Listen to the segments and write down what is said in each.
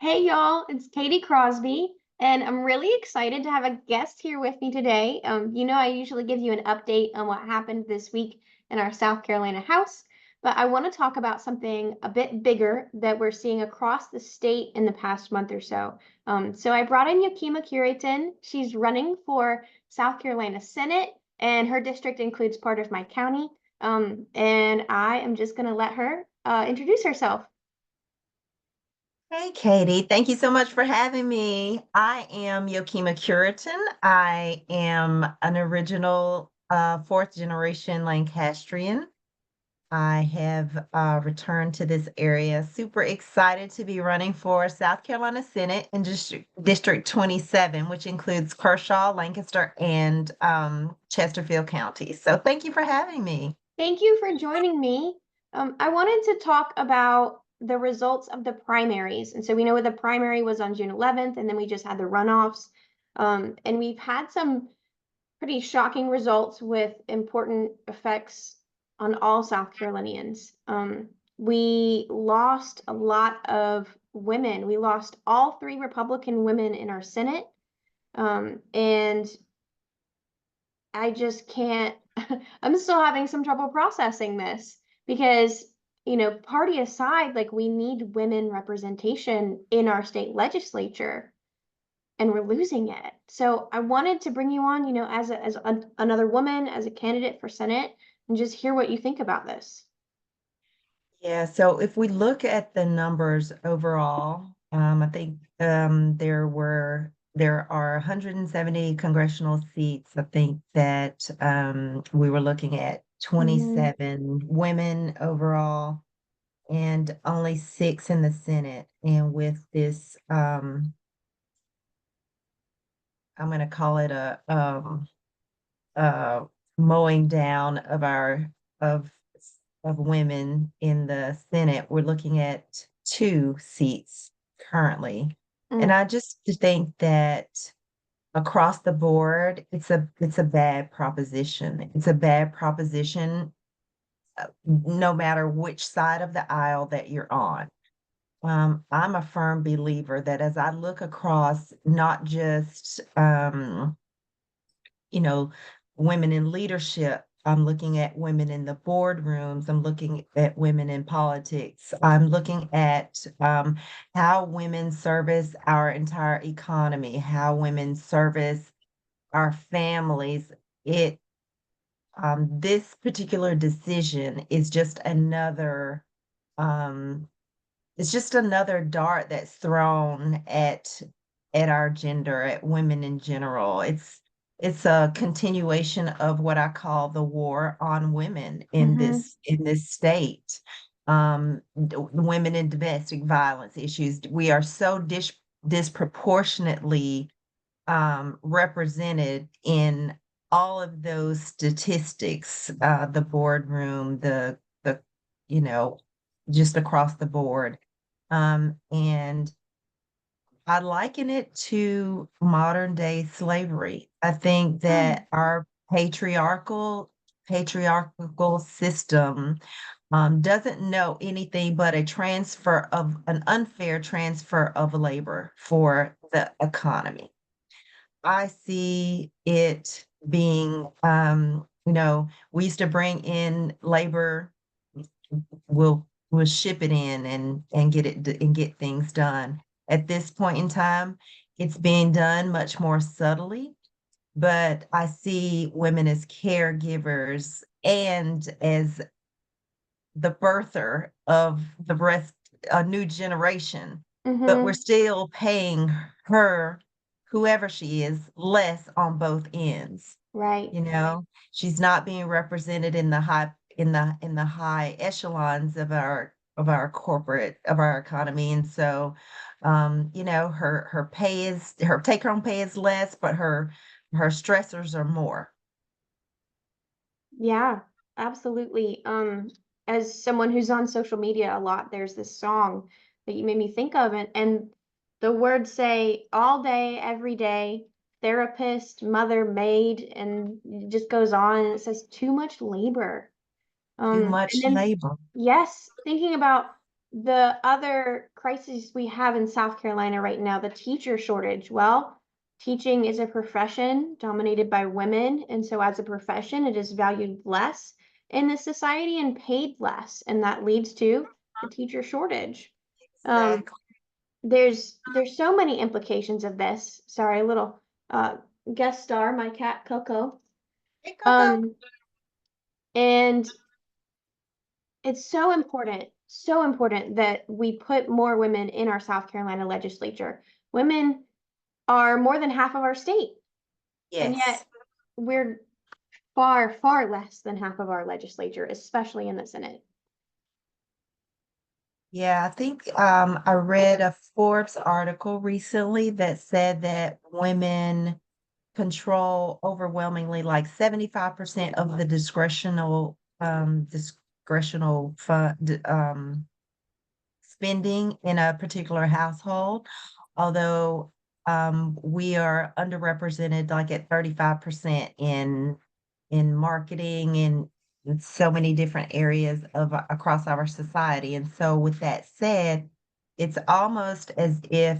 Hey y'all, it's Katie Crosby, and I'm really excited to have a guest here with me today. I usually give you an update on what happened this week in our South Carolina House, but I want to talk about something a bit bigger that we're seeing across the state in the past month or so. So I brought in Yokima Cureton. She's running for South Carolina Senate, and her district includes part of my county. And I am just going to let her introduce herself. Hey, Katie. Thank you so much for having me. I am Yokima Cureton. I am an original fourth generation Lancastrian. I have returned to this area. Super excited to be running for South Carolina Senate in District 27, which includes Kershaw, Lancaster, and Chesterfield counties. So thank you for having me. Thank you for joining me. I wanted to talk about the results of the primaries. And so we know the primary was on June 11th, and then we just had the runoffs. And we've had some pretty shocking results with important effects on all South Carolinians. We lost a lot of women. We lost all three Republican women in our Senate. And I just can't, I'm still having some trouble processing this because, party aside, like we need women representation in our state legislature and we're losing it. So I wanted to bring you on, another woman, as a candidate for Senate, and just hear what you think about this. Yeah, so if we look at the numbers overall, I think there are 170 congressional seats. I think that we were looking at Mhm. 27 women overall and only six in the Senate. And with this, I'm going to call it a mowing down of our of of women in the Senate. We're looking at two seats currently. And Mm. I just think that across the board, it's a bad proposition. It's a bad proposition no matter which side of the aisle that you're on. I'm a firm believer that as I look across not just you know, women in leadership. I'm looking at women in the boardrooms. I'm looking at women in politics. I'm looking at how women service our entire economy, how women service our families. This particular decision is just um, it's just another dart that's thrown at our gender, at women in general. It's a continuation of what I call the war on women in Mhm. this state. Women in domestic violence issues. We are so disproportionately represented in all of those statistics, the boardroom, the you know, just across the board. And I liken it to modern day slavery. I think Mm. that our patriarchal system doesn't know anything but an unfair transfer of labor for the economy. I see it being, we used to bring in labor, we'll ship it in and get things done. At this point in time, it's being done much more subtly, but I see women as caregivers and as the birther of the rest, a new generation, but we're Mhm. still paying her, whoever she is, less on both ends. Right. You know, she's not being represented in the high echelons of our economy. And so her take home pay is less, but her stressors are more. Yeah, absolutely. As someone who's on social media a lot, there's this song that you made me think of, and the words say all day, every day, therapist, mother, maid, and it just goes on, and it says too much labor. Too And much then, labor. yes, thinking about the other crisis we have in South Carolina right now, the teacher shortage. Well, teaching is a profession dominated by women, and so as a profession, it is valued less in this society and paid less, and that leads to the teacher shortage. Um, Exactly. there's so many implications of this. Sorry, a little uh guest star, my cat Coco. Hey, Coco. Um, and it's so important that we put more women in our South Carolina legislature. Women are more than half of our state, and yet Yes. we're far, far less than half of our legislature, especially in the Senate. Yeah, I think I read a Forbes article recently that said that women control overwhelmingly like 75% of the discretional fund spending in a particular household, although we are underrepresented like at 35% in marketing and in so many different areas of across our society. And so with that said, it's almost as if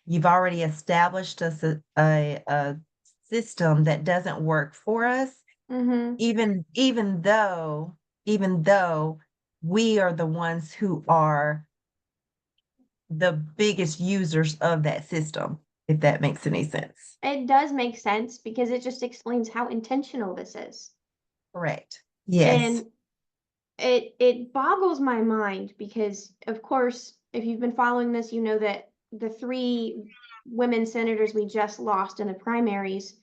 you've already established us a system that doesn't work for us, Mm-hmm. even though we are the ones who are the biggest users of that system, if that makes any sense. It does make sense because it just explains how intentional this is. Correct. Yes. And it boggles my mind because of course, if you've been following this, you know that the three women senators we just lost in the primaries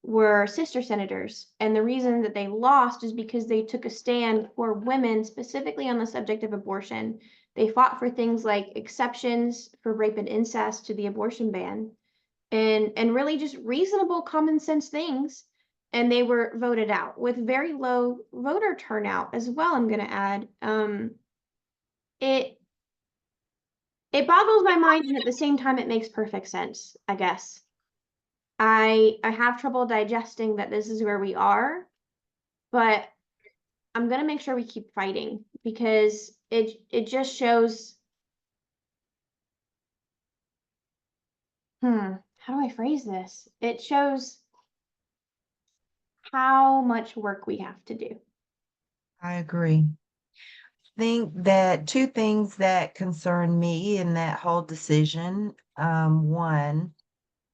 were sister senators. And the reason that they lost is because they took a stand for women, specifically on the subject of abortion. They fought for things like exceptions for rape and incest to the abortion ban, and really just reasonable common sense things, and they were voted out with very low voter turnout as well, I'm going to add. It it boggles my mind, and at the same time it makes perfect sense, I guess. I have trouble digesting that this is where we are, but I'm going to make sure we keep fighting because it just shows. How do I phrase this? It shows how much work we have to do. I agree. Think that two things that concern me in that whole decision. One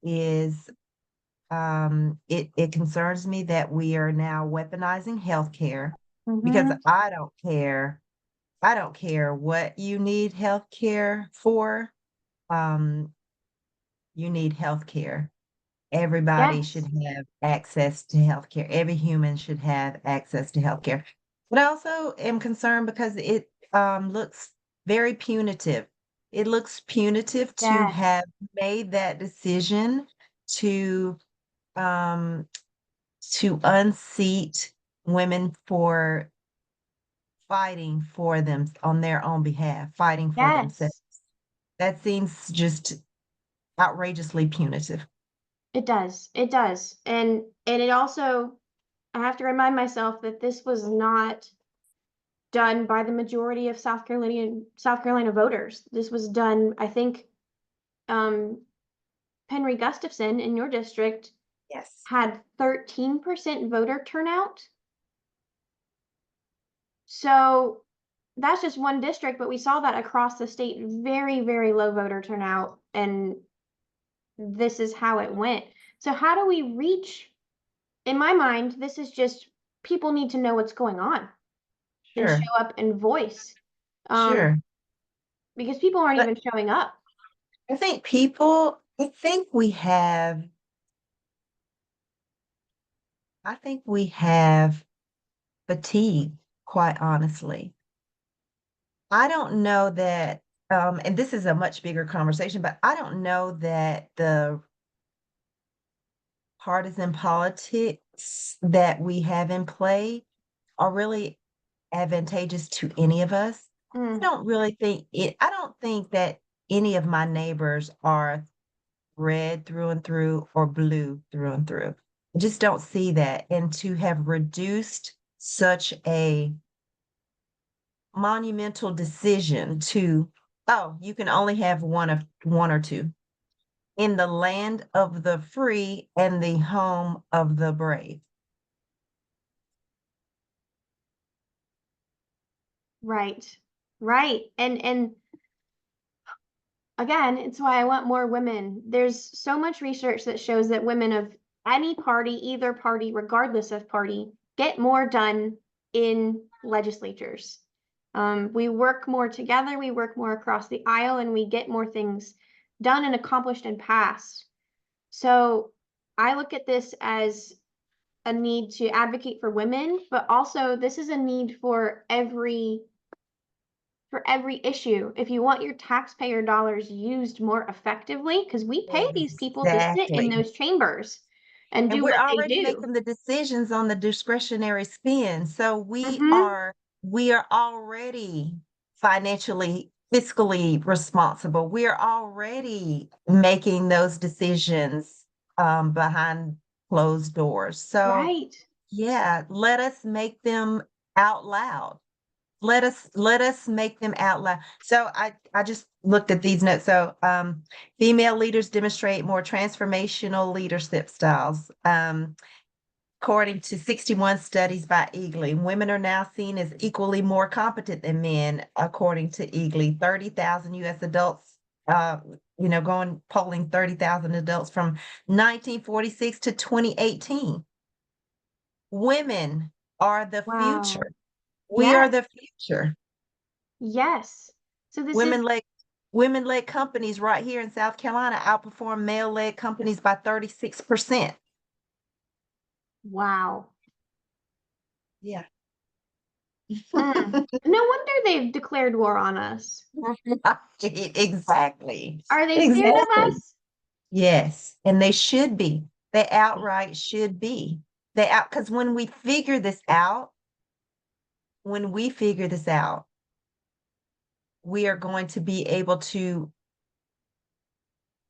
is it concerns me that we are now weaponizing healthcare because Mm-hmm. I don't care what you need healthcare for. Um, you need healthcare. Everybody should Yes. have access to healthcare. Every human should have access to healthcare. But I also am concerned because it looks very punitive. It looks punitive to Yes. have made that decision to um, to unseat women for fighting for them on their own behalf, fighting for themselves. Yes. That seems just outrageously punitive. It does. It does. And it also, I have to remind myself that this was not done by the majority of South Carolina voters. This was done, I think, um, Henry Gustafson in your district Yes. had 13% voter turnout. So that's just one district, but we saw that across the state, very, very low voter turnout, and this is how it went. So how do we reach, in my mind, this is just people need to know what's going on and Sure. show up and voice. Um, Sure. because people aren't But even showing up. I think we have fatigue, quite honestly. I don't know that, and this is a much bigger conversation, but I don't know that the partisan politics that we have in play are really advantageous to any of us. Mm, I don't think that any of my neighbors are red through and through or blue through and through. I just don't see that. And to have reduced such a monumental decision to, oh, you can only have one or two, in the land of the free and the home of the brave. Right. Right. And again, it's why I want more women. There's so much research that shows that women of any party, either party, regardless of party, get more done in legislatures. We work more together, we work more across the aisle, and we get more things done and accomplished and passed. So I look at this as a need to advocate for women, but also this is a need for every issue. If you want your taxpayer dollars used more effectively, because we pay these people to sit in Exactly. those chambers and And do we're what they already do. making the decisions on the discretionary spend. So Mm-hmm. we are already financially, fiscally responsible. We are already making those decisions behind closed doors. So Right. yeah, let us make them out loud. Let us make them out loud. So I just looked at these notes. So female leaders demonstrate more transformational leadership styles. According to 61 studies by Eagly, women are now seen as equally more competent than men, according to Eagly. 30,000 US adults, going polling 30,000 adults from 1946 to 2018. Women are the Wow. future. We are Yes. the future. Yes. So this is Women-led women-led companies right here in South Carolina outperform male-led companies by 36%. wow. Yeah. No wonder they've declared war on us. Exactly. Are they scared of Exactly. us? Yes. And they should be. They outright should be. They out because when we figure this out, we are going to be able to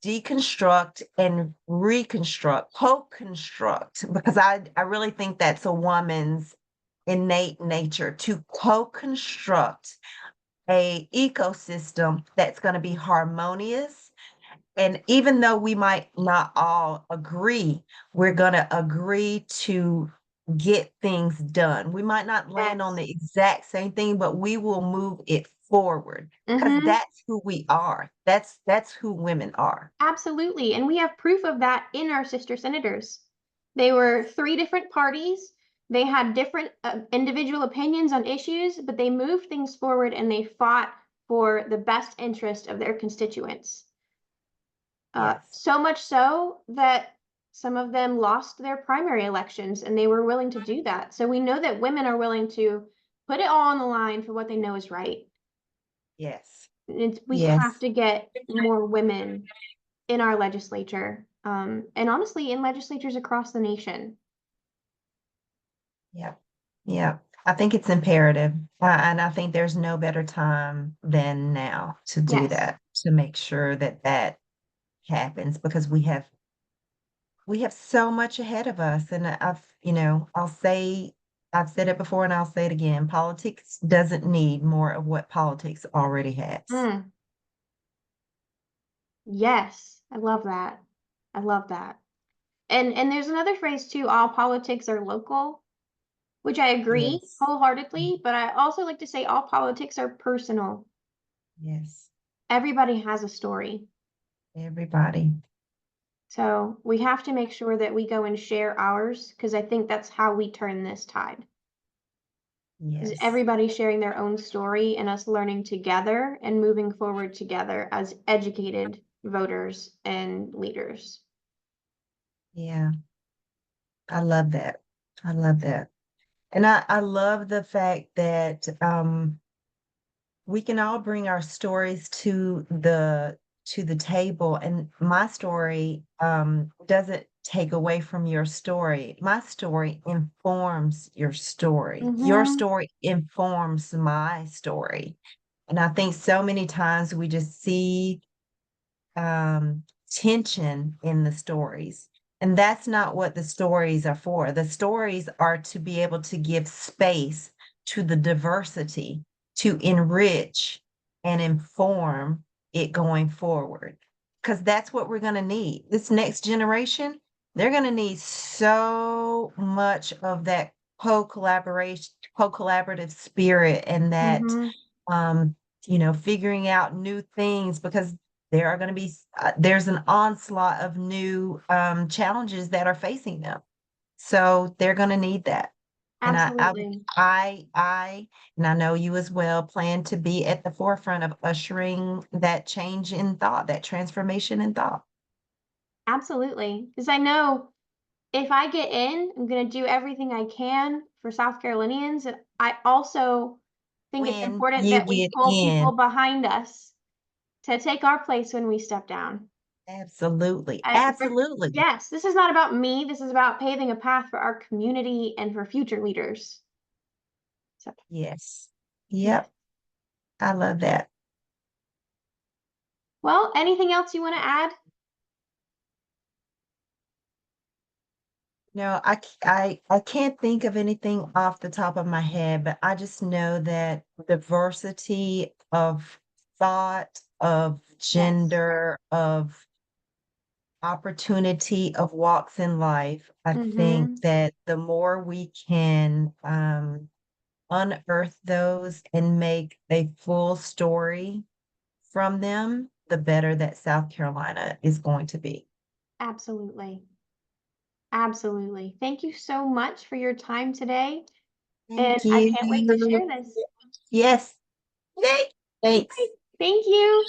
deconstruct and reconstruct, co-construct, because I really think that's a woman's innate nature to co-construct a ecosystem that's going to be harmonious. And even though we might not all agree, we're going to agree to get things done. We might not land on Yes. the exact same thing, but we will move it forward because Mm-hmm. that's who we are. That's who women are. Absolutely. And we have proof of that in our sister senators. They were three different parties. They had different individual opinions on issues, but they moved things forward and they fought for the best interest of their constituents. Yes. So much so that some of them lost their primary elections and they were willing to do that. So we know that women are willing to put it all on the line for what they know is right. Yes. We have Yes. to get more women in our legislature, and honestly, in legislatures across the nation. Yeah. Yeah. I think it's imperative. And I think there's no better time than now to do Yes. that, to make sure that that happens because we have so much ahead of us. And I've said it before and I'll say it again. Politics doesn't need more of what politics already has. Mm, yes, I love that. I love that. And there's another phrase too, all politics are local, which I agree Yes. wholeheartedly, but I also like to say all politics are personal. Yes. Everybody has a story. Everybody. So we have to make sure that we go and share ours, because I think that's how we turn this tide. Is Yes. everybody sharing their own story and us learning together and moving forward together as educated voters and leaders. Yeah. I love that. I love that. And I love the fact that we can all bring our stories to the table, and my story doesn't take away from your story. My story informs your Mm-hmm. story informs my story. And I think so many times we just see tension in the stories, and that's not what the stories are for. The stories are to be able to give space to the diversity, to enrich and inform it going forward. Because that's what we're going to need. This next generation, they're going to need so much of that co-collaboration, co-collaborative spirit and that Mm-hmm. um, figuring out new things because there are going to be there's an onslaught of new challenges that are facing them. So they're going to need that. And Absolutely. and I know you as well, plan to be at the forefront of ushering that change in thought, that transformation in thought. Absolutely. Because I know if I get in, I'm going to do everything I can for South Carolinians. And I also think it's When important you that we get pull in, people behind us to take our place when we step down. absolutely, We're, absolutely. yes, this is not about me. This is about paving a path for our community and for future leaders. So, Yes. yes. Yep. I love that. Well, anything else you want to add? No, I can't think of anything off the top of my head, but I just know that diversity of thought, of Yes. gender, of opportunity, of walks in life. I think Mm-hmm. that the more we can unearth those and make a full story from them, the better that South Carolina is going to be. Absolutely. Absolutely. Thank you so much for your time today. And Thank I you. can't wait to share this. Yes. Yay. Thanks. Thank you.